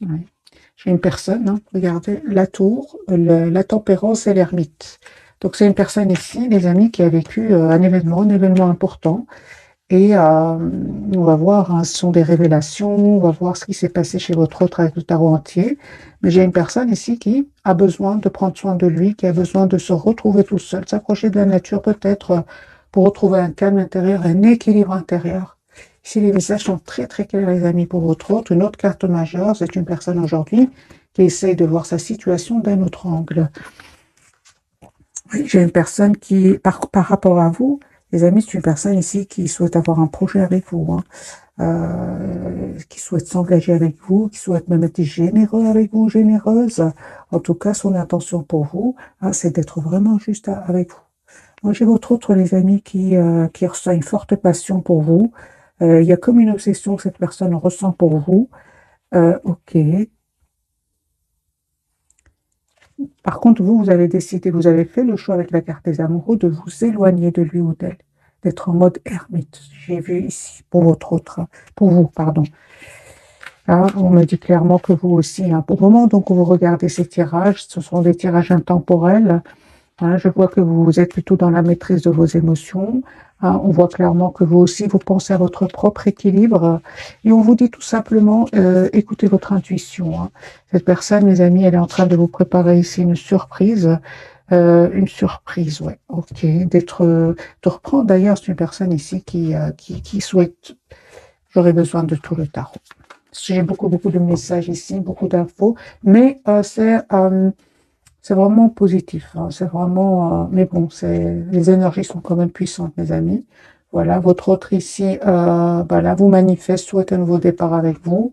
Ouais. J'ai une personne, hein, regardez, la tour, la tempérance et l'ermite. Donc c'est une personne ici, les amis, qui a vécu un événement important. Et on va voir, hein, ce sont des révélations, on va voir ce qui s'est passé chez votre autre avec le tarot entier. Mais j'ai une personne ici qui a besoin de prendre soin de lui, qui a besoin de se retrouver tout seul, s'approcher de la nature peut-être pour retrouver un calme intérieur, un équilibre intérieur. Ici, les messages sont très très clairs, les amis, pour votre autre. Une autre carte majeure, c'est une personne aujourd'hui qui essaye de voir sa situation d'un autre angle. Oui, j'ai une personne qui, par rapport à vous, les amis, c'est une personne ici qui souhaite avoir un projet avec vous, hein, qui souhaite s'engager avec vous, qui souhaite même être généreux avec vous, généreuse. En tout cas, son intention pour vous, hein, c'est d'être vraiment juste avec vous. Moi, j'ai votre autre, les amis, qui ressent une forte passion pour vous. Il y a comme une obsession que cette personne ressent pour vous. Ok. Par contre, vous, vous avez décidé, vous avez fait le choix avec la carte des amoureux de vous éloigner de lui ou d'elle, d'être en mode ermite. J'ai vu ici pour votre autre, pour vous, pardon. Là, on me dit clairement que vous aussi, hein, pour le moment, donc, vous regardez ces tirages, ce sont des tirages intemporels. Hein, je vois que vous êtes plutôt dans la maîtrise de vos émotions. Hein, on voit clairement que vous aussi, vous pensez à votre propre équilibre. Et on vous dit tout simplement, écoutez votre intuition. Hein. Cette personne, mes amis, elle est en train de vous préparer ici une surprise. Une surprise, ouais. Ok. De reprendre. D'ailleurs, c'est une personne ici qui souhaite. J'aurais besoin de tout le tarot. J'ai beaucoup de messages ici, beaucoup d'infos, mais c'est vraiment positif. Hein, c'est vraiment, mais bon, les énergies sont quand même puissantes, mes amis. Voilà, votre autre ici, voilà, vous manifeste, souhaite un nouveau départ avec vous.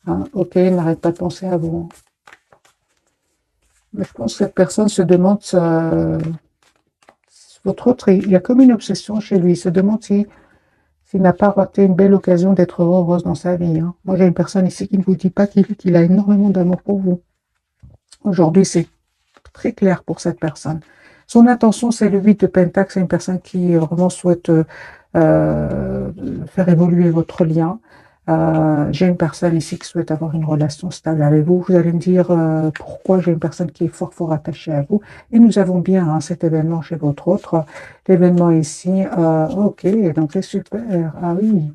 Hein, ok, n'arrête pas de penser à vous. Mais je pense que cette personne se demande, votre autre, il y a comme une obsession chez lui. Il se demande s'il n'a pas raté une belle occasion d'être heureuse dans sa vie. Hein. Moi, j'ai une personne ici qui ne vous dit pas qu'il a énormément d'amour pour vous. Aujourd'hui, c'est très clair pour cette personne. Son intention, c'est le 8 de Pentacle. C'est une personne qui vraiment souhaite faire évoluer votre lien. J'ai une personne ici qui souhaite avoir une relation stable avec vous. Vous allez me dire pourquoi j'ai une personne qui est fort attachée à vous. Et nous avons bien hein, cet événement chez votre autre. L'événement ici, ok, donc c'est super. Ah oui.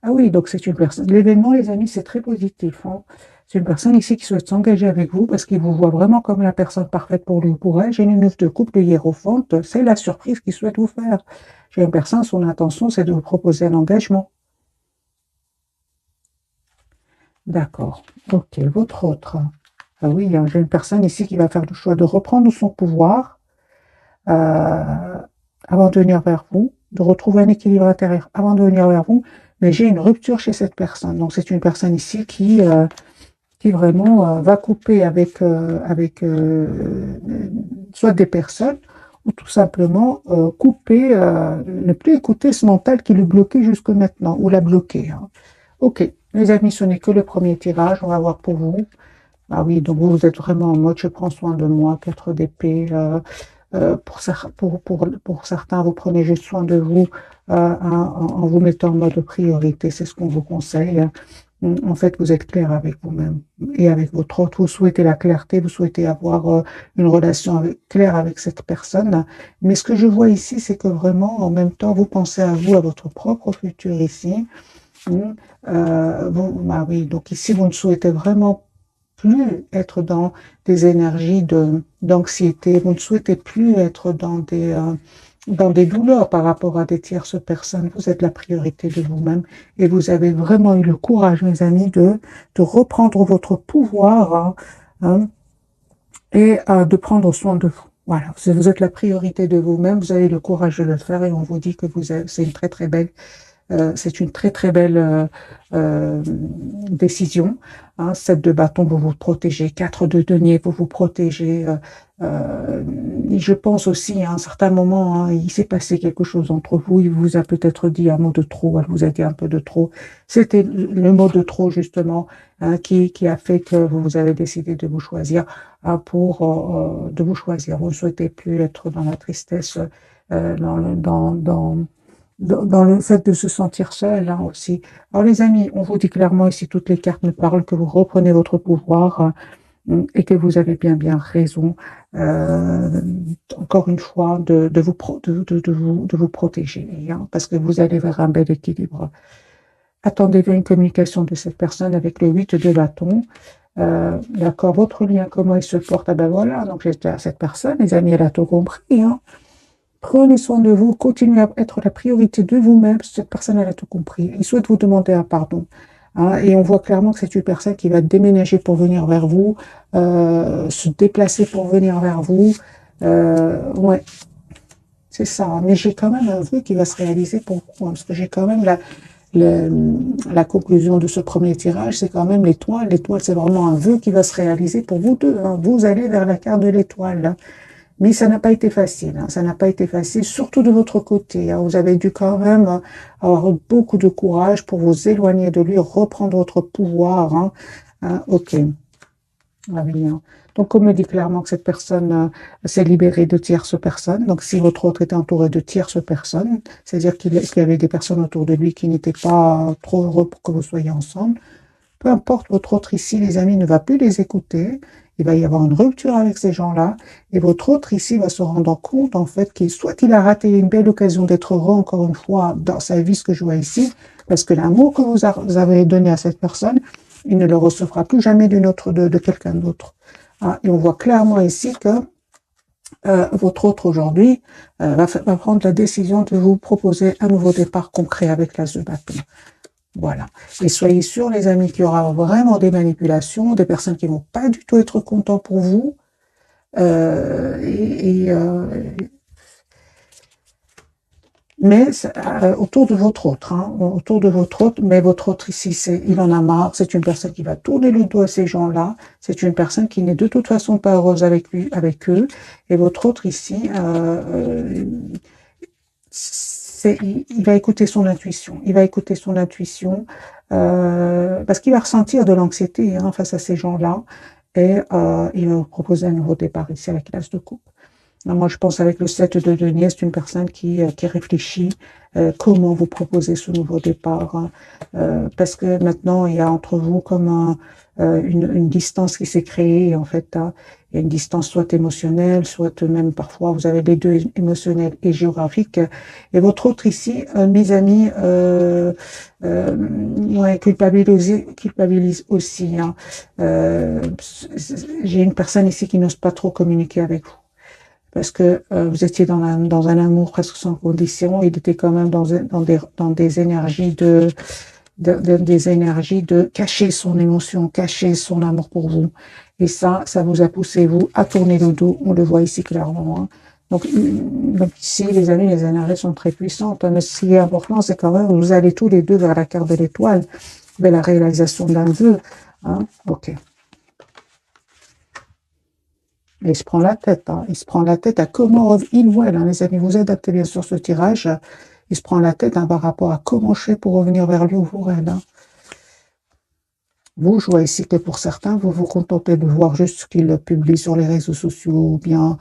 Ah oui, donc c'est une personne. L'événement, les amis, c'est très positif. Hein. C'est une personne ici qui souhaite s'engager avec vous parce qu'il vous voit vraiment comme la personne parfaite pour lui ou pour elle. J'ai une neuf de coupe de hiérophante. C'est la surprise qu'il souhaite vous faire. J'ai une personne, son intention, c'est de vous proposer un engagement. D'accord. Ok, votre autre. Ah oui, hein, j'ai une personne ici qui va faire le choix de reprendre son pouvoir euh, avant de venir vers vous, de retrouver un équilibre intérieur avant de venir vers vous. Mais j'ai une rupture chez cette personne. Donc c'est une personne ici qui vraiment va couper avec soit des personnes ou tout simplement couper, ne plus écouter ce mental qui le bloquait jusque maintenant ou l'a bloqué. Hein. Ok, les amis, ce n'est que le premier tirage, on va voir pour vous. Ah oui, donc vous êtes vraiment en mode je prends soin de moi, 4 d'épée. Pour certains, vous prenez juste soin de vous en vous mettant en mode priorité, c'est ce qu'on vous conseille. En fait, vous êtes clair avec vous-même et avec votre autre. Vous souhaitez la clarté, vous souhaitez avoir une relation claire avec cette personne. Mais ce que je vois ici, c'est que vraiment, en même temps, vous pensez à vous, à votre propre futur ici. Bah oui, donc ici, vous ne souhaitez vraiment plus être dans des énergies d'anxiété, vous ne souhaitez plus être dans des douleurs par rapport à des tierces personnes. Vous êtes la priorité de vous-même et vous avez vraiment eu le courage, mes amis, de reprendre votre pouvoir hein, et de prendre soin de vous. Voilà, vous êtes la priorité de vous-même, vous avez le courage de le faire et on vous dit que c'est une très belle c'est une très belle décision. Hein, 7 de bâton, vous vous protégez. 4 de denier, vous vous protégez. Je pense aussi, à un certain moment, hein, il s'est passé quelque chose entre vous. Il vous a peut-être dit un mot de trop. Elle vous a dit un peu de trop. C'était le mot de trop, justement, hein, qui a fait que vous avez décidé de vous choisir de vous choisir. Vous ne souhaitez plus être dans la tristesse, dans dans le fait de se sentir seul, hein, aussi. Alors les amis, on vous dit clairement ici, toutes les cartes me parlent que vous reprenez votre pouvoir, et que vous avez bien raison, euh, encore une fois, de vous protéger, hein, parce que vous allez vers un bel équilibre. Attendez-vous une communication de cette personne avec le 8 de bâton. D'accord, votre lien, comment il se porte? Ah ben voilà, donc j'étais à cette personne, les amis, elle a tout compris, hein. Prenez soin de vous, continuez à être la priorité de vous-même. Cette personne, elle a tout compris. Il souhaite vous demander un pardon, hein, et on voit clairement que c'est une personne qui va déménager pour venir vers vous, se déplacer pour venir vers vous. Ouais, c'est ça. Mais j'ai quand même un vœu qui va se réaliser pour vous, hein, parce que j'ai quand même la conclusion de ce premier tirage, c'est quand même l'étoile. L'étoile, c'est vraiment un vœu qui va se réaliser pour vous deux, hein. Vous allez vers la carte de l'étoile, hein. Mais ça n'a pas été facile, hein. Ça n'a pas été facile, surtout de votre côté, hein. Vous avez dû quand même avoir beaucoup de courage pour vous éloigner de lui, reprendre votre pouvoir, hein. Ok. Ah oui, hein. Donc, on me dit clairement que cette personne s'est libérée de tierces personnes. Donc, si votre autre était entouré de tierces personnes, c'est-à-dire qu'il y avait des personnes autour de lui qui n'étaient pas trop heureux pour que vous soyez ensemble, peu importe, votre autre ici, les amis, ne va plus les écouter. Il va y avoir une rupture avec ces gens-là. Et votre autre ici va se rendre compte, en fait, qu'il soit il a raté une belle occasion d'être heureux, encore une fois, dans sa vie, ce que je vois ici, parce que l'amour que vous avez donné à cette personne, il ne le recevra plus jamais de quelqu'un d'autre. Ah, et on voit clairement ici que votre autre aujourd'hui va prendre la décision de vous proposer un nouveau départ concret avec l'as de bâton. Voilà. Et soyez sûrs, les amis, qu'il y aura vraiment des manipulations, des personnes qui vont pas du tout être contents pour vous. Mais autour de votre autre, hein, autour de votre autre, mais votre autre ici, il en a marre, c'est une personne qui va tourner le dos à ces gens-là, c'est une personne qui n'est de toute façon pas heureuse avec lui, avec eux, et votre autre ici, il va écouter son intuition, il va écouter son intuition, parce qu'il va ressentir de l'anxiété, hein, face à ces gens-là, et il va vous proposer un nouveau départ ici avec l'as de coupe. Moi, je pense avec le 7 de denier, c'est une personne qui réfléchit comment vous proposer ce nouveau départ, hein. Parce que maintenant, il y a entre vous comme une distance qui s'est créée, en fait, hein. Il y a une distance soit émotionnelle, soit même parfois, vous avez les deux, émotionnels et géographiques. Et votre autre ici, mes amis, ouais, culpabilise aussi, hein. J'ai une personne ici qui n'ose pas trop communiquer avec vous, parce que vous étiez dans un amour presque sans condition. Il était quand même dans des énergies des énergies de cacher son émotion, cacher son amour pour vous. Et ça vous a poussé, vous, à tourner le dos. On le voit ici clairement, hein. Donc ici, les amis, les énergies sont très puissantes, hein. Mais ce qui est important, c'est quand même, vous allez tous les deux vers la carte de l'étoile, vers la réalisation d'un vœu, hein. Ok. Et il se prend la tête, hein. Il se prend la tête à comment il ou elle, hein, les amis, vous adaptez bien sûr ce tirage. Il se prend la tête, hein, par rapport à comment je fais pour revenir vers lui ou pour elle, hein. Vous, je vois ici que pour certains, vous vous contentez de voir juste ce qu'il publie sur les réseaux sociaux, ou bien,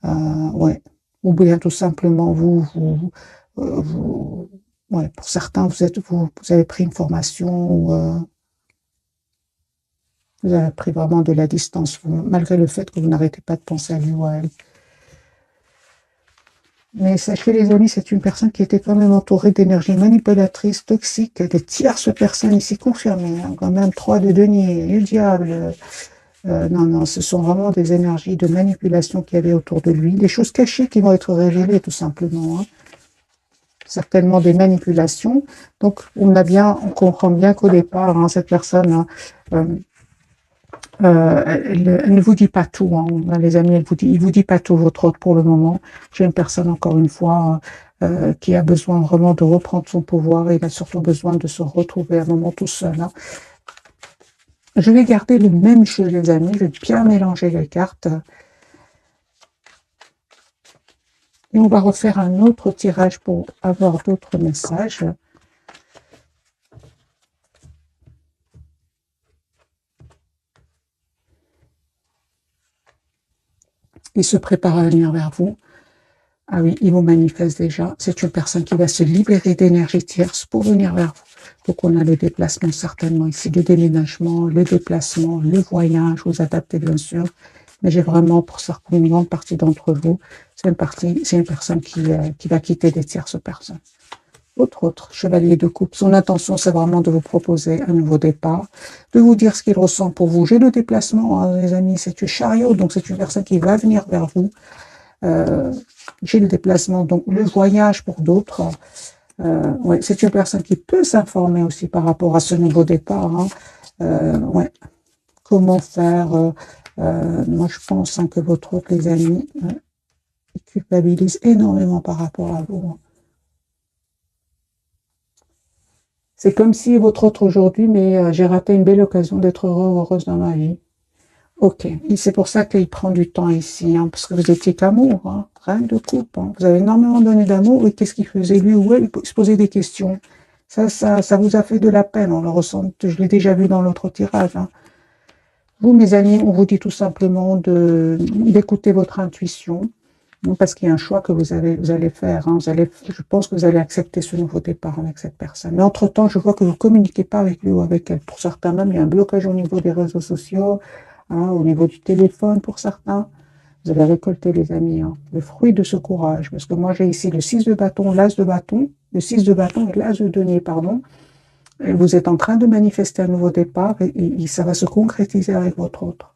ouais, ou bien tout simplement vous ouais, pour certains, vous avez pris une formation, ou vous avez pris vraiment de la distance, malgré le fait que vous n'arrêtez pas de penser à lui ou à elle. Mais sachez, les amis, c'est une personne qui était quand même entourée d'énergie manipulatrice, toxique, des tierces personnes ici confirmées, hein, quand même 3 de denier, le diable. Non, ce sont vraiment des énergies de manipulation qu'il y avait autour de lui, des choses cachées qui vont être révélées tout simplement, hein. Certainement des manipulations. Donc, on comprend bien qu'au départ, hein, cette personne, hein, elle ne vous dit pas tout, hein, les amis, il vous dit pas tout, votre autre, pour le moment. J'ai une personne, encore une fois, qui a besoin vraiment de reprendre son pouvoir, et il a surtout besoin de se retrouver à un moment tout seul, hein. Je vais garder le même jeu, les amis, je vais bien mélanger les cartes. Et on va refaire un autre tirage pour avoir d'autres messages. Il se prépare à venir vers vous. Ah oui, il vous manifeste déjà. C'est une personne qui va se libérer d'énergie tierce pour venir vers vous. Donc, on a le déplacement certainement ici, le déménagement, le déplacement, le voyage, vous adaptez bien sûr. Mais j'ai vraiment, pour certaines, une grande partie d'entre vous, c'est une personne qui va quitter des tierces personnes. Autre chevalier de coupe, son intention, c'est vraiment de vous proposer un nouveau départ, de vous dire ce qu'il ressent pour vous. J'ai le déplacement, hein, les amis, c'est un chariot, donc c'est une personne qui va venir vers vous. J'ai le déplacement, donc le voyage pour d'autres. Ouais, c'est une personne qui peut s'informer aussi par rapport à ce nouveau départ. Hein. Ouais, comment faire moi, je pense hein, que votre hôte, les amis, il culpabilise énormément par rapport à vous. Hein. C'est comme si votre autre aujourd'hui, mais j'ai raté une belle occasion d'être heureux ou heureuse dans ma vie. Ok, et c'est pour ça qu'il prend du temps ici, hein, parce que vous étiez qu'amour, hein, rien de couple. Hein. Vous avez énormément donné d'amour, et qu'est-ce qu'il faisait lui ou elle? Il se posait des questions. Ça vous a fait de la peine, on le ressent, je l'ai déjà vu dans l'autre tirage. Hein. Vous, mes amis, on vous dit tout simplement d'écouter votre intuition, parce qu'il y a un choix que vous allez faire. Hein. Je pense que vous allez accepter ce nouveau départ avec cette personne. Mais entre-temps, je vois que vous ne communiquez pas avec lui ou avec elle. Pour certains même, il y a un blocage au niveau des réseaux sociaux, hein, au niveau du téléphone pour certains. Vous allez récolter, les amis, hein, le fruit de ce courage. Parce que moi, j'ai ici le 6 de bâton, l'as de bâton, le 6 de bâton et l'as de denier, pardon. Et vous êtes en train de manifester un nouveau départ et ça va se concrétiser avec votre autre.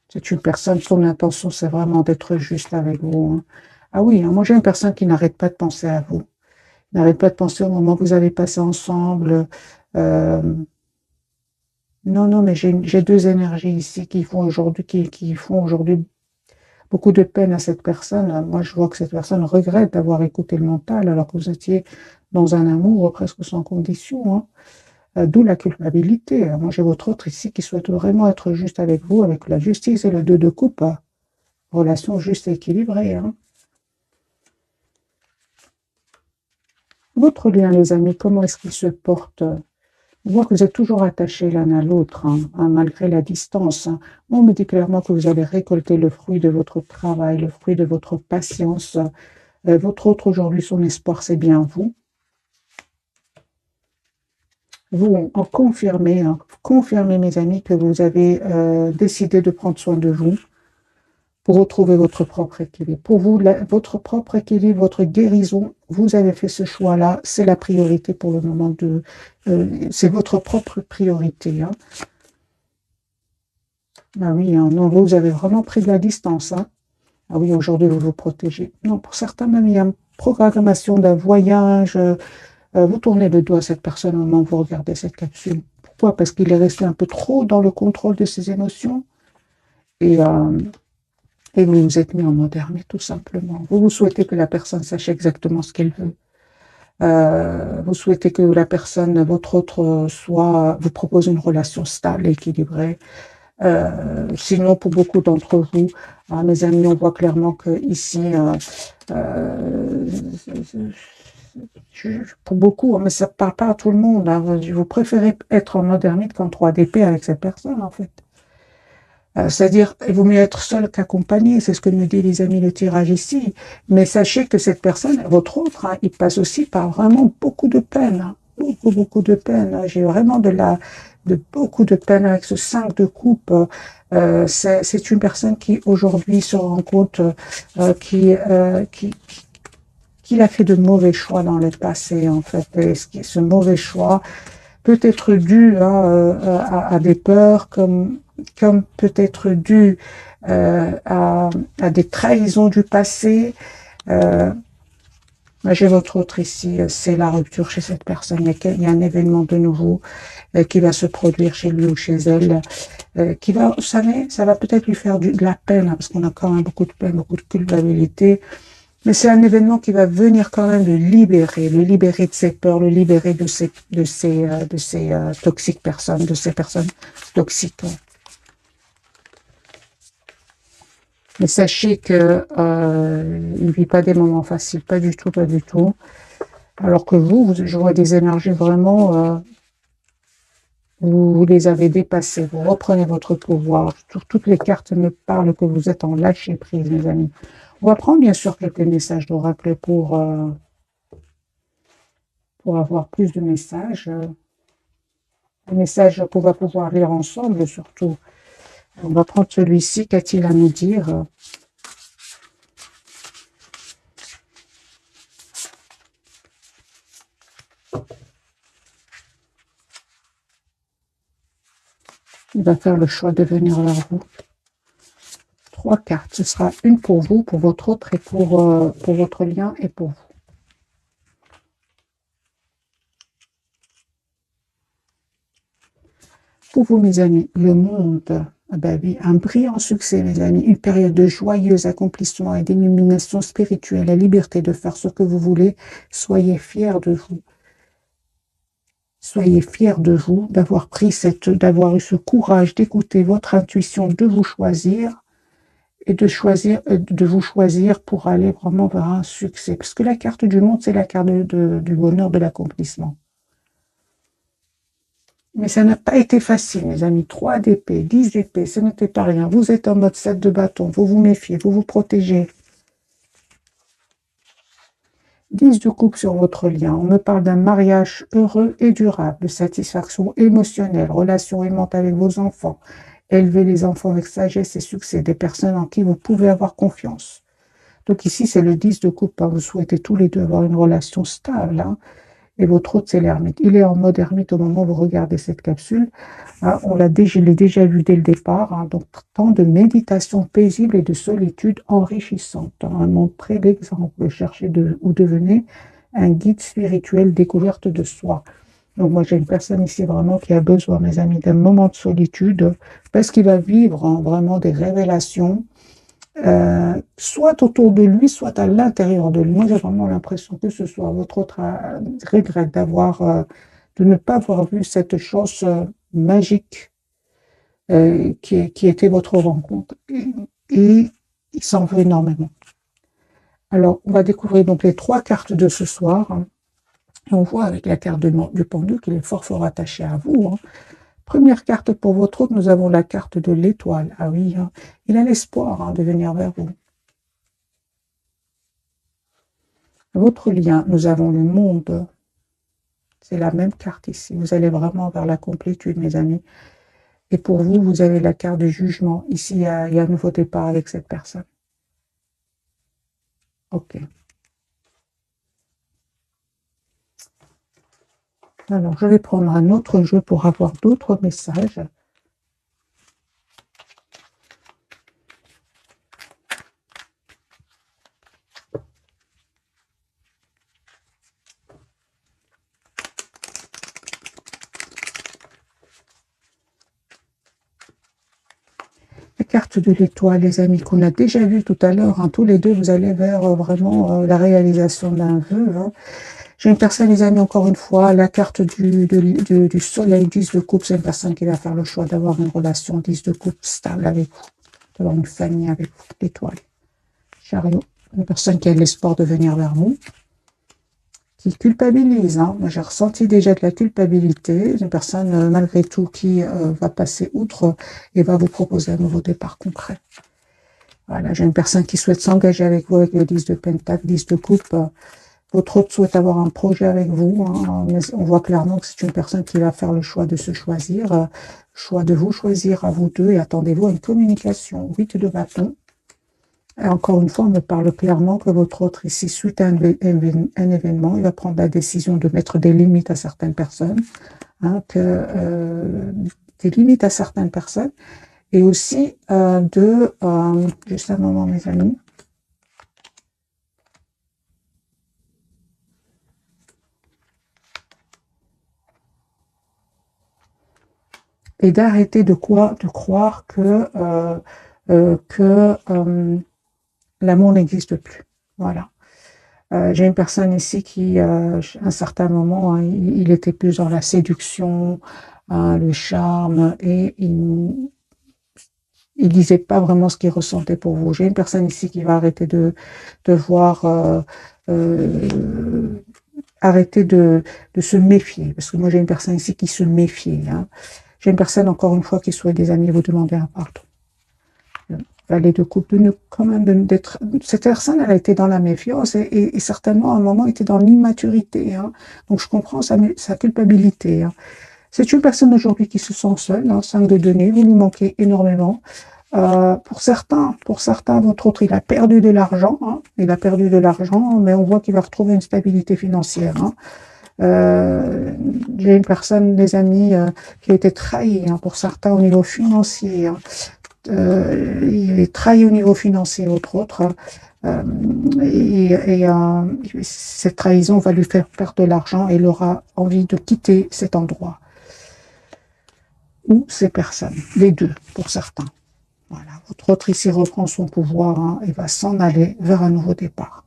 C'est une personne, son intention, c'est vraiment d'être juste avec vous. Hein. Ah oui, hein, moi j'ai une personne qui n'arrête pas de penser à vous. N'arrête pas de penser au moment que vous avez passé ensemble. Euh, non, non, mais j'ai deux énergies ici qui font aujourd'hui beaucoup de peine à cette personne. Moi, je vois que cette personne regrette d'avoir écouté le mental alors que vous étiez dans un amour presque sans condition. Hein. D'où la culpabilité. Moi, j'ai votre autre ici qui souhaite vraiment être juste avec vous, avec la justice et le 2 de coupe. Relation juste et équilibrée. Hein. Votre lien, les amis, comment est-ce qu'il se porte? On voit que vous êtes toujours attachés l'un à l'autre, hein, malgré la distance. Hein. On me dit clairement que vous allez récolter le fruit de votre travail, le fruit de votre patience. Votre autre aujourd'hui, son espoir, c'est bien vous. Vous en confirmez, hein, confirmez, mes amis, que vous avez décidé de prendre soin de vous pour retrouver votre propre équilibre. Pour vous, votre propre équilibre, votre guérison, vous avez fait ce choix-là, c'est la priorité pour le moment c'est votre propre priorité. Hein. Ah oui, hein, non, vous avez vraiment pris de la distance. Hein. Ah oui, aujourd'hui, vous vous protégez. Non, pour certains, même, il y a une programmation d'un voyage. Vous tournez le doigt à cette personne au moment où vous regardez cette capsule. Pourquoi? Parce qu'il est resté un peu trop dans le contrôle de ses émotions. Et, euh, Et vous vous êtes mis en mode ermite, tout simplement. Vous souhaitez que la personne sache exactement ce qu'elle veut. Vous souhaitez que la personne, votre autre, vous propose une relation stable et équilibrée. Sinon, pour beaucoup d'entre vous, hein, mes amis, on voit clairement que ici, euh, pour beaucoup, mais ça ne parle pas à tout le monde. Hein, vous préférez être en mode ermite qu'en 3DP avec cette personne, en fait. C'est-à-dire, il vaut mieux être seul qu'accompagné, c'est ce que nous dit les amis le tirage ici. Mais sachez que cette personne, votre autre, hein, il passe aussi par vraiment beaucoup de peine. Hein, beaucoup de peine. J'ai vraiment beaucoup de peine avec ce 5 de coupe. C'est une personne qui aujourd'hui se rend compte qu'il a fait de mauvais choix dans le passé, en fait. Et ce mauvais choix peut être dû hein, à des peurs comme peut être dû à des trahisons du passé. Euh, j'ai votre autre ici, c'est la rupture chez cette personne. Il y a un événement de nouveau qui va se produire chez lui ou chez elle, qui va, vous savez, ça va peut-être lui faire de la peine, hein, parce qu'on a quand même beaucoup de peine, beaucoup de culpabilité. Mais c'est un événement qui va venir quand même le libérer de ses peurs, le libérer de ces toxiques personnes, de ces personnes toxiques. Mais sachez que il ne vit pas des moments faciles, pas du tout, pas du tout. Alors que je vois des énergies vraiment vous les avez dépassés, vous reprenez votre pouvoir. Toutes les cartes me parlent que vous êtes en lâcher prise, mes amis. On va prendre bien sûr quelques messages d'oracle pour avoir plus de messages. Des messages qu'on va pouvoir lire ensemble surtout. On va prendre celui-ci, qu'a-t-il à nous dire? Il va faire le choix de venir vers vous. 3 cartes. Ce sera une pour vous, pour votre autre et pour votre lien et pour vous. Pour vous, mes amis, le monde, ah ben oui, un brillant succès, mes amis, une période de joyeux accomplissement et d'illumination spirituelle, la liberté de faire ce que vous voulez. Soyez fiers de vous. Soyez fiers de vous, d'avoir eu ce courage d'écouter votre intuition, de vous choisir et de vous choisir pour aller vraiment vers un succès. Parce que la carte du monde, c'est la carte du bonheur, de l'accomplissement. Mais ça n'a pas été facile, mes amis. 3 d'épée, 10 d'épée, ce n'était pas rien. Vous êtes en mode 7 de bâton, vous vous méfiez, vous vous protégez. 10 de coupe sur votre lien. On me parle d'un mariage heureux et durable, de satisfaction émotionnelle, relation aimante avec vos enfants. Élevez les enfants avec sagesse et succès, des personnes en qui vous pouvez avoir confiance. Donc ici, c'est le 10 de coupe. Hein. Vous souhaitez tous les deux avoir une relation stable. Hein. Et votre autre, c'est l'ermite. Il est en mode ermite au moment où vous regardez cette capsule. Hein, je l'ai déjà vu dès le départ. Hein, donc, temps de méditation paisible et de solitude enrichissante. Hein, montrez l'exemple. Cherchez ou devenez un guide spirituel découverte de soi. Donc, moi, j'ai une personne ici vraiment qui a besoin, mes amis, d'un moment de solitude parce qu'il va vivre hein, vraiment des révélations soit autour de lui, soit à l'intérieur de lui. Moi, j'ai vraiment l'impression que ce soit votre autre regrette de ne pas avoir vu cette chose magique qui était votre rencontre. Et il s'en veut énormément. Alors, on va découvrir donc les 3 cartes de ce soir. Hein, et on voit avec la carte du pendu qu'il est fort fort attaché à vous. Hein. Première carte pour votre autre, nous avons la carte de l'étoile. Ah oui, hein, il a l'espoir hein, de venir vers vous. Votre lien, nous avons le monde. C'est la même carte ici. Vous allez vraiment vers la complétude, mes amis. Et pour vous, vous avez la carte du jugement. Ici, il y a un nouveau départ avec cette personne. Ok. Alors, je vais prendre un autre jeu pour avoir d'autres messages. La carte de l'étoile, les amis, qu'on a déjà vu tout à l'heure. Hein, tous les deux, vous allez vers vraiment la réalisation d'un vœu. Hein. J'ai une personne, les amis, encore une fois, la carte du soleil, 10 de coupe, c'est une personne qui va faire le choix d'avoir une relation 10 de coupe stable avec vous, d'avoir une famille avec vous, l'étoile. Chariot, une personne qui a l'espoir de venir vers vous, qui culpabilise. Hein. Moi, j'ai ressenti déjà de la culpabilité. Une personne, malgré tout, qui va passer outre et va vous proposer un nouveau départ concret. Voilà, j'ai une personne qui souhaite s'engager avec vous avec le 10 de pentacle, 10 de coupe. Votre autre souhaite avoir un projet avec vous, hein, mais on voit clairement que c'est une personne qui va faire le choix de se choisir, choix de vous choisir à vous deux, et attendez-vous à une communication. 8 de bâton. Et encore une fois, on me parle clairement que votre autre, ici, suite à un événement, il va prendre la décision de mettre des limites à certaines personnes, hein, des limites à certaines personnes, et aussi juste un moment, mes amis, et d'arrêter de croire que l'amour n'existe plus. Voilà. J'ai une personne ici qui, à un certain moment, hein, il était plus dans la séduction, hein, le charme, et il disait pas vraiment ce qu'il ressentait pour vous. J'ai une personne ici qui va arrêter de voir arrêtez de se méfier, parce que moi j'ai une personne ici qui se méfie. Hein. J'ai une personne, encore une fois, qui souhaite des amis, vous demander un pardon. Valet de coupe, quand même, d'être, cette personne, elle a été dans la méfiance et certainement à un moment était dans l'immaturité. Hein. Donc je comprends sa culpabilité. Hein. C'est une personne aujourd'hui qui se sent seule, hein, 5 de denier, vous lui manquez énormément. Pour certains, votre autre, il a perdu de l'argent, hein, mais on voit qu'il va retrouver une stabilité financière. Hein. J'ai une personne, des amis, qui a été trahie, hein, pour certains au niveau financier. Hein. Il est trahi au niveau financier, entre autres. Euh, cette trahison va lui faire perdre de l'argent et il aura envie de quitter cet endroit ou ces personnes, les deux, pour certains. Voilà. Votre autre ici reprend son pouvoir, hein, et va s'en aller vers un nouveau départ.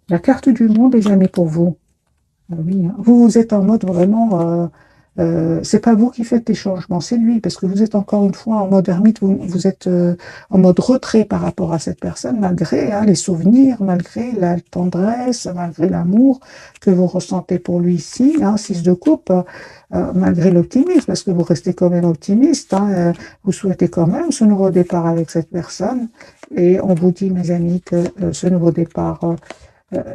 La carte du monde, les amis, pour vous. Oui, hein. Vous êtes en mode vraiment, c'est pas vous qui faites les changements, c'est lui, parce que vous êtes encore une fois en mode ermite, vous êtes en mode retrait par rapport à cette personne, malgré hein, les souvenirs, malgré la tendresse, malgré l'amour que vous ressentez pour lui ici, hein, 6 de coupe, malgré l'optimisme, parce que vous restez quand même optimiste, hein, vous souhaitez quand même ce nouveau départ avec cette personne, et on vous dit, mes amis, que ce nouveau départ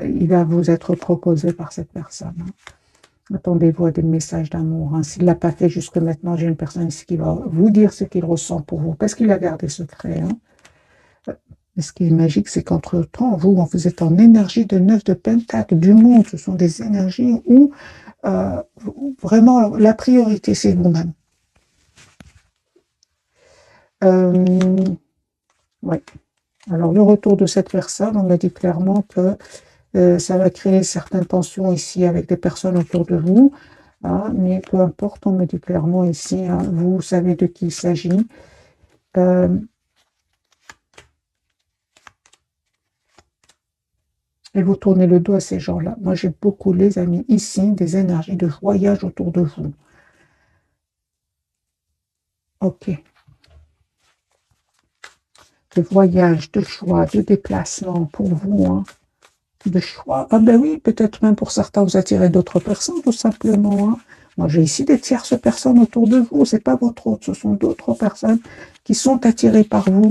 il va vous être proposé par cette personne. Hein. Attendez-vous à des messages d'amour. Hein. S'il ne l'a pas fait jusque maintenant, j'ai une personne ici qui va vous dire ce qu'il ressent pour vous, parce qu'il a gardé secret. Hein. Et ce qui est magique, c'est qu'entre-temps, vous êtes en énergie de 9 de pentacle du monde. Ce sont des énergies où vraiment la priorité, c'est vous-même. Ouais. Alors, le retour de cette personne, on me dit clairement que ça va créer certaines tensions ici avec des personnes autour de vous, hein, mais peu importe, on me dit clairement ici, hein, vous savez de qui il s'agit. Et vous tournez le dos à ces gens-là. Moi, j'ai beaucoup, les amis, ici, des énergies de voyage autour de vous. Ok. De voyage, de choix, de déplacement pour vous, hein. De choix. Ah ben oui, peut-être même pour certains, vous attirez d'autres personnes, tout simplement. Hein. Moi, j'ai ici des tierces personnes autour de vous. C'est pas votre autre, ce sont d'autres personnes qui sont attirées par vous.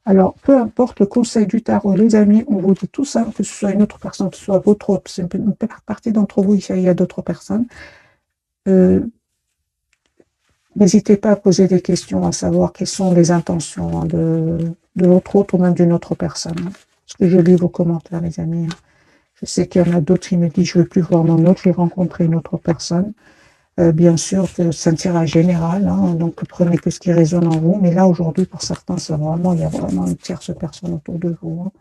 Alors, peu importe le conseil du tarot, les amis, on vous dit tout ça, que ce soit une autre personne, que ce soit votre autre, c'est une partie d'entre vous, il y a d'autres personnes. N'hésitez pas à poser des questions, à savoir quelles sont les intentions hein, de votre autre ou même d'une autre personne. Hein. Parce que je lis vos commentaires, les amis. Hein. Je sais qu'il y en a d'autres qui me disent je ne veux plus voir mon autre, je vais rencontrer une autre personne. Bien sûr que c'est un tirage général, hein, donc prenez que ce qui résonne en vous. Mais là, aujourd'hui, pour certains, il y a vraiment une tierce personne autour de vous. Hein.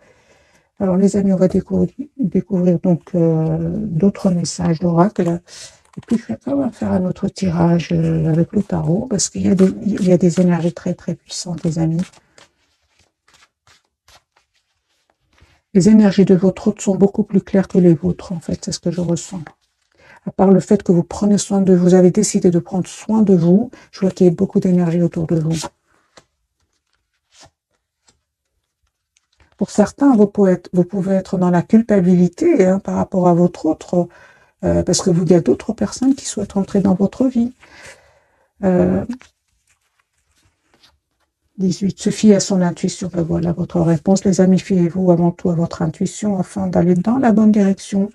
Alors, les amis, on va découvrir donc d'autres messages d'oracle. Et puis, on va faire un autre tirage avec le tarot, parce qu'il y a des énergies très, très puissantes, les amis. Les énergies de votre hôte sont beaucoup plus claires que les vôtres, en fait, c'est ce que je ressens. À part le fait que vous prenez soin de vous, vous avez décidé de prendre soin de vous, je vois qu'il y a beaucoup d'énergie autour de vous. Pour certains, vous pouvez être dans la culpabilité hein, par rapport à votre autre, parce que il y a d'autres personnes qui souhaitent entrer dans votre vie. 18. Se fier à son intuition. Ben voilà votre réponse. Les amis, fiez-vous avant tout à votre intuition afin d'aller dans la bonne direction.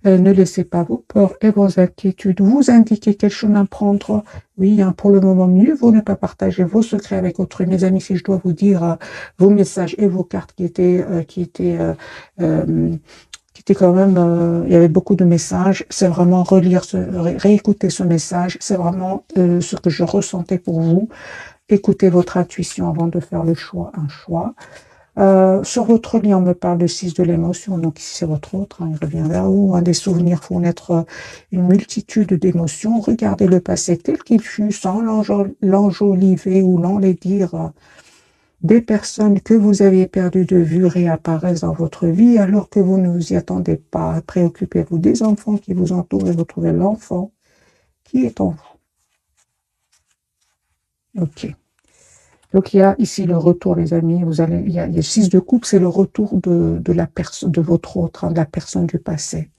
Ne laissez pas vos peurs et vos inquiétudes vous indiquer quel chemin prendre. Oui, hein, pour le moment, mieux vaut ne pas partager vos secrets avec autrui. Mes amis, si je dois vous dire vos messages et vos cartes qui étaient quand même, il y avait beaucoup de messages, c'est vraiment réécouter ce message, c'est vraiment ce que je ressentais pour vous. Écoutez votre intuition avant de faire un choix. Sur votre lit, on me parle de 6 de l'émotion, donc ici c'est votre autre, hein, il revient vers vous. Hein, des souvenirs font naître une multitude d'émotions. Regardez le passé tel qu'il fut, sans l'enjoliver ou l'enlaidir. Des personnes que vous aviez perdues de vue réapparaissent dans votre vie alors que vous ne vous y attendez pas. Préoccupez-vous des enfants qui vous entourent et retrouvez l'enfant qui est en vous. Ok. Donc, il y a ici le retour, les amis. Il y a le 6 de coupe, c'est le retour de la personne, de votre autre, hein, de la personne du passé.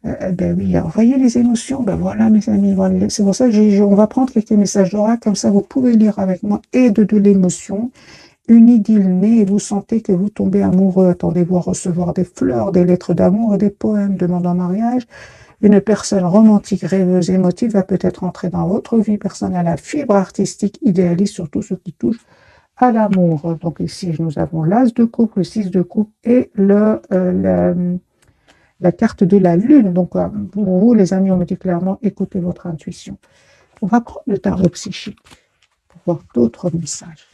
Ben oui, alors, voyez les émotions, ben voilà, mes amis, voilà. C'est pour ça que on va prendre quelques messages d'oracle, comme ça vous pouvez lire avec moi, et de l'émotion. Une idylle naît et vous sentez que vous tombez amoureux. Attendez-vous à recevoir des fleurs, des lettres d'amour et des poèmes demandant mariage. Une personne romantique, rêveuse, émotive va peut-être entrer dans votre vie personnelle à fibre artistique, idéaliste sur tout ce qui touche à l'amour. Donc ici, nous avons l'as de coupe, le 6 de coupe et la carte de la lune. Donc pour vous, les amis, on me dit clairement, écoutez votre intuition. On va prendre le tarot psychique pour voir d'autres messages.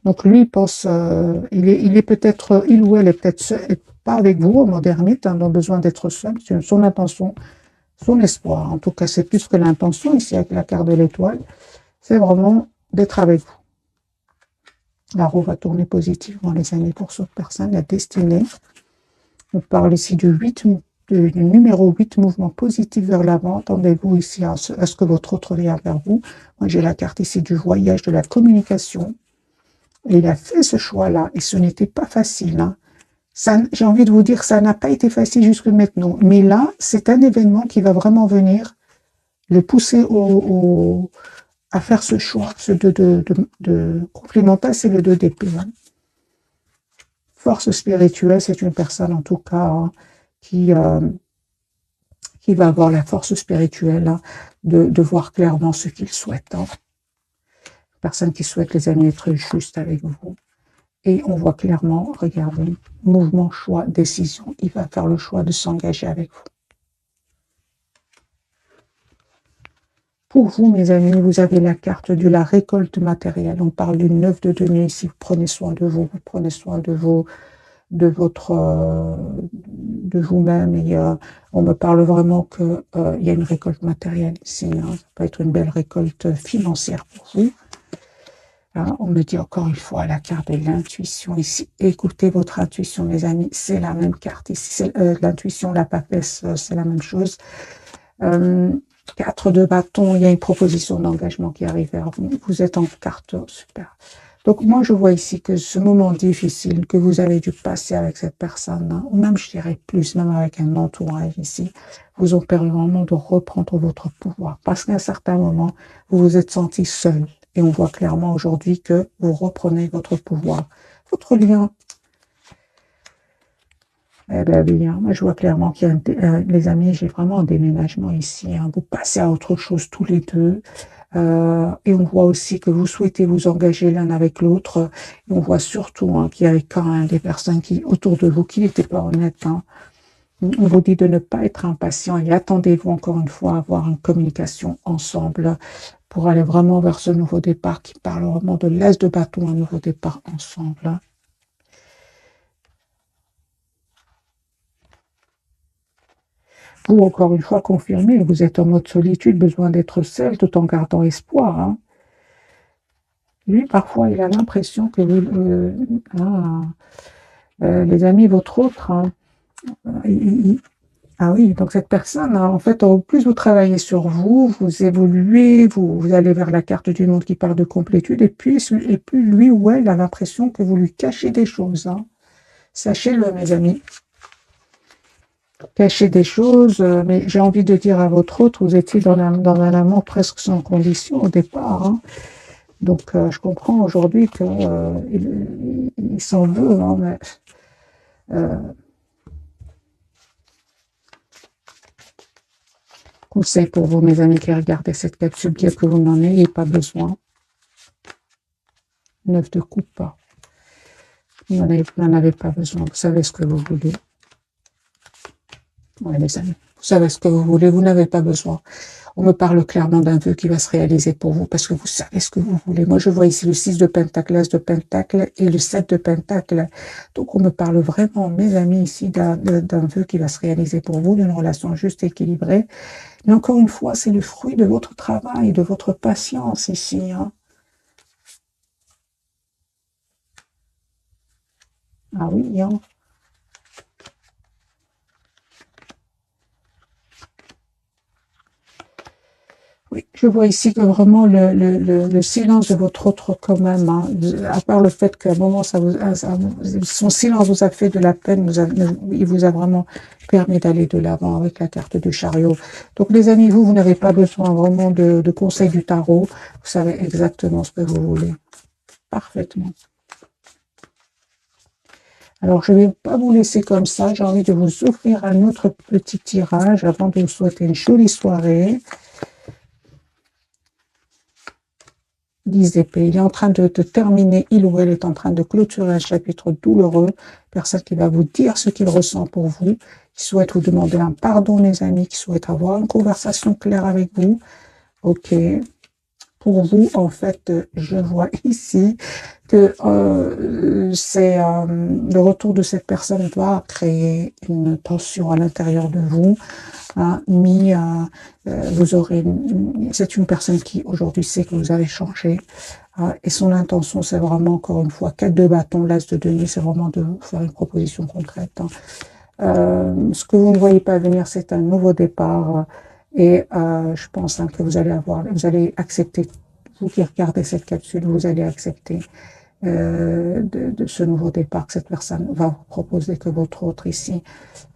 Donc lui pense, il est peut-être, il ou elle est peut-être pas avec vous, en mode ermite, hein, donc besoin d'être seul. C'est son intention, son espoir. En tout cas, c'est plus que l'intention ici avec la carte de l'étoile. C'est vraiment d'être avec vous. La roue va tourner positivement, les amis, pour cette personne, la destinée. On parle ici du numéro 8, mouvement positif vers l'avant. Attendez-vous ici à ce que votre autre vient vers vous. Moi, j'ai la carte ici du voyage, de la communication. Et il a fait ce choix-là, et ce n'était pas facile. Hein. J'ai envie de vous dire, ça n'a pas été facile jusque maintenant. Mais là, c'est un événement qui va vraiment venir le pousser à faire ce choix. Ce de complémentaire, c'est le 2 d'épée. Hein. Force spirituelle, c'est une personne en tout cas hein, qui va avoir la force spirituelle hein, de voir clairement ce qu'il souhaite. Hein. Personne qui souhaite, les amis, être juste avec vous. Et on voit clairement, regardez, mouvement, choix, décision. Il va faire le choix de s'engager avec vous. Pour vous, mes amis, vous avez la carte de la récolte matérielle. On parle d'une 9 de denier ici. Vous prenez soin de vous, vous prenez soin de de vous-même. Et on me parle vraiment que il y a une récolte matérielle ici. Hein. Ça peut être une belle récolte financière pour vous. Hein, on me dit encore une fois la carte de l'intuition ici. Écoutez votre intuition, mes amis. C'est la même carte ici. L'intuition, la papesse, c'est la même chose. 4 de bâton, il y a une proposition d'engagement qui arrive vers vous. Vous êtes en carte, super. Donc moi, je vois ici que ce moment difficile que vous avez dû passer avec cette personne, hein, ou même je dirais plus, même avec un entourage ici, vous ont permis vraiment de reprendre votre pouvoir. Parce qu'à un certain moment, vous vous êtes senti seul. Et on voit clairement aujourd'hui que vous reprenez votre pouvoir. Votre lien. Eh ben oui, hein, moi je vois clairement qu'il y a, les amis, j'ai vraiment un déménagement ici. Hein, vous passez à autre chose tous les deux. Et on voit aussi que vous souhaitez vous engager l'un avec l'autre. Et on voit surtout hein, qu'il y avait quand même des personnes qui autour de vous qui n'étaient pas honnêtes. Hein. On vous dit de ne pas être impatient et attendez-vous encore une fois à avoir une communication ensemble pour aller vraiment vers ce nouveau départ qui parle vraiment de l'as de bâton, un nouveau départ ensemble. Vous, encore une fois, confirmez, vous êtes en mode solitude, besoin d'être seul tout en gardant espoir. Hein. Lui, parfois, il a l'impression que les amis, votre autre, hein, ah oui, donc cette personne, hein, en fait, au plus vous travaillez sur vous, vous évoluez, vous allez vers la carte du monde qui parle de complétude, et plus lui ou elle a l'impression que vous lui cachez des choses. Hein. Sachez-le, mes amis. Cachez des choses, mais j'ai envie de dire à votre autre, vous étiez dans un amour presque sans condition au départ. Hein. Donc, je comprends aujourd'hui qu'il s'en veut, hein, mais conseil pour vous, mes amis qui regardez cette capsule, bien que vous n'en ayez pas besoin. 9 de coupe. Vous n'en avez pas besoin. Vous savez ce que vous voulez. Oui, mes amis. Vous savez ce que vous voulez. Vous n'avez pas besoin. On me parle clairement d'un vœu qui va se réaliser pour vous parce que vous savez ce que vous voulez. Moi, je vois ici le 6 de Pentacle, l'As de Pentacle et le 7 de Pentacle. Donc, on me parle vraiment, mes amis, ici d'un vœu qui va se réaliser pour vous, d'une relation juste et équilibrée. Mais encore une fois, c'est le fruit de votre travail, de votre patience ici. Hein. Ah oui, hein. Je vois ici que vraiment le silence de votre autre quand même, hein, à part le fait qu'à un moment son silence vous a fait de la peine, il vous a vraiment permis d'aller de l'avant avec la carte du chariot. Donc les amis, vous n'avez pas besoin vraiment de conseils du tarot, vous savez exactement ce que vous voulez, parfaitement. Alors, je ne vais pas vous laisser comme ça. J'ai envie de vous offrir un autre petit tirage avant de vous souhaiter une jolie soirée. 10 épées. Il est en train de terminer, il ou elle est en train de clôturer un chapitre douloureux. Personne qui va vous dire ce qu'il ressent pour vous. Qui souhaite vous demander un pardon, les amis. Qui souhaite avoir une conversation claire avec vous. Ok. Pour vous, en fait, je vois ici que c'est le retour de cette personne va créer une tension à l'intérieur de vous, hein, mais vous aurez, c'est une personne qui aujourd'hui sait que vous avez changé, hein, et son intention, c'est vraiment encore une fois 4 de bâton, l'as de denier, c'est vraiment de vous faire une proposition concrète. Hein. Ce que vous ne voyez pas venir, c'est un nouveau départ, et je pense, hein, que vous allez accepter. Vous qui regardez cette capsule, vous allez accepter de ce nouveau départ que cette personne va vous proposer, que votre autre ici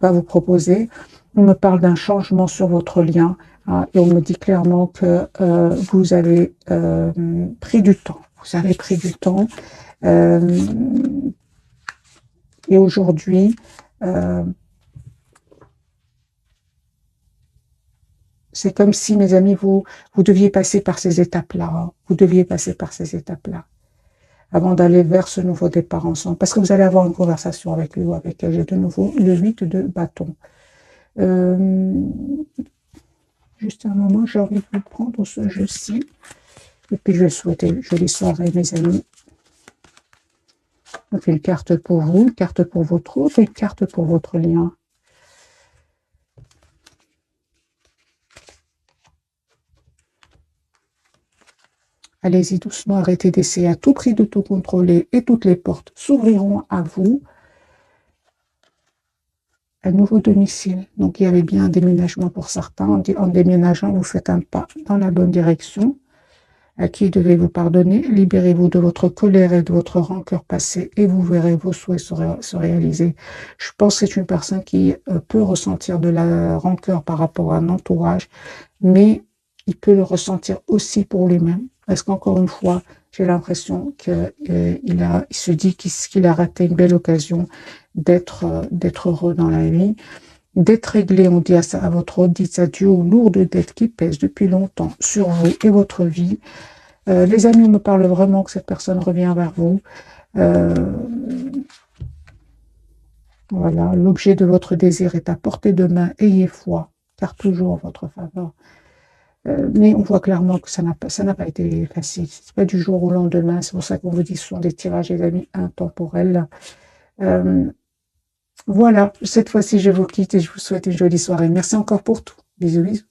va vous proposer. On me parle d'un changement sur votre lien, hein, et on me dit clairement que vous avez pris du temps. Vous avez pris du temps. Et aujourd'hui, c'est comme si, mes amis, vous deviez passer par ces étapes-là. Hein. Vous deviez passer par ces étapes-là avant d'aller vers ce nouveau départ ensemble. Parce que vous allez avoir une conversation avec lui ou avec elle. J'ai de nouveau le 8 de bâton. Juste un moment, j'ai envie de vous prendre ce jeu-ci. Et puis, je vais souhaiter une jolie soirée, mes amis. On fait une carte pour vous, une carte pour votre autre, une carte pour votre lien. Allez-y doucement, arrêtez d'essayer à tout prix de tout contrôler et toutes les portes s'ouvriront à vous. Un nouveau domicile. Donc, il y avait bien un déménagement pour certains. En déménageant, vous faites un pas dans la bonne direction. À qui devez-vous pardonner? Libérez-vous de votre colère et de votre rancœur passée et vous verrez vos souhaits se réaliser. Je pense que c'est une personne qui peut ressentir de la rancœur par rapport à un entourage, mais il peut le ressentir aussi pour lui-même. Parce qu'encore une fois, j'ai l'impression qu'il se dit qu'il a raté une belle occasion d'être heureux dans la vie, d'être réglé. On dit à votre autre, dites adieu aux lourdes dettes qui pèsent depuis longtemps sur vous et votre vie. Les amis, on me parle vraiment que cette personne revient vers vous. Voilà, l'objet de votre désir est à portée de main. Ayez foi, car toujours en votre faveur. Mais on voit clairement que ça n'a pas été facile. C'est pas du jour au lendemain. C'est pour ça qu'on vous dit que ce sont des tirages, les amis, intemporels. Voilà, cette fois-ci, je vous quitte et je vous souhaite une jolie soirée. Merci encore pour tout. Bisous, bisous.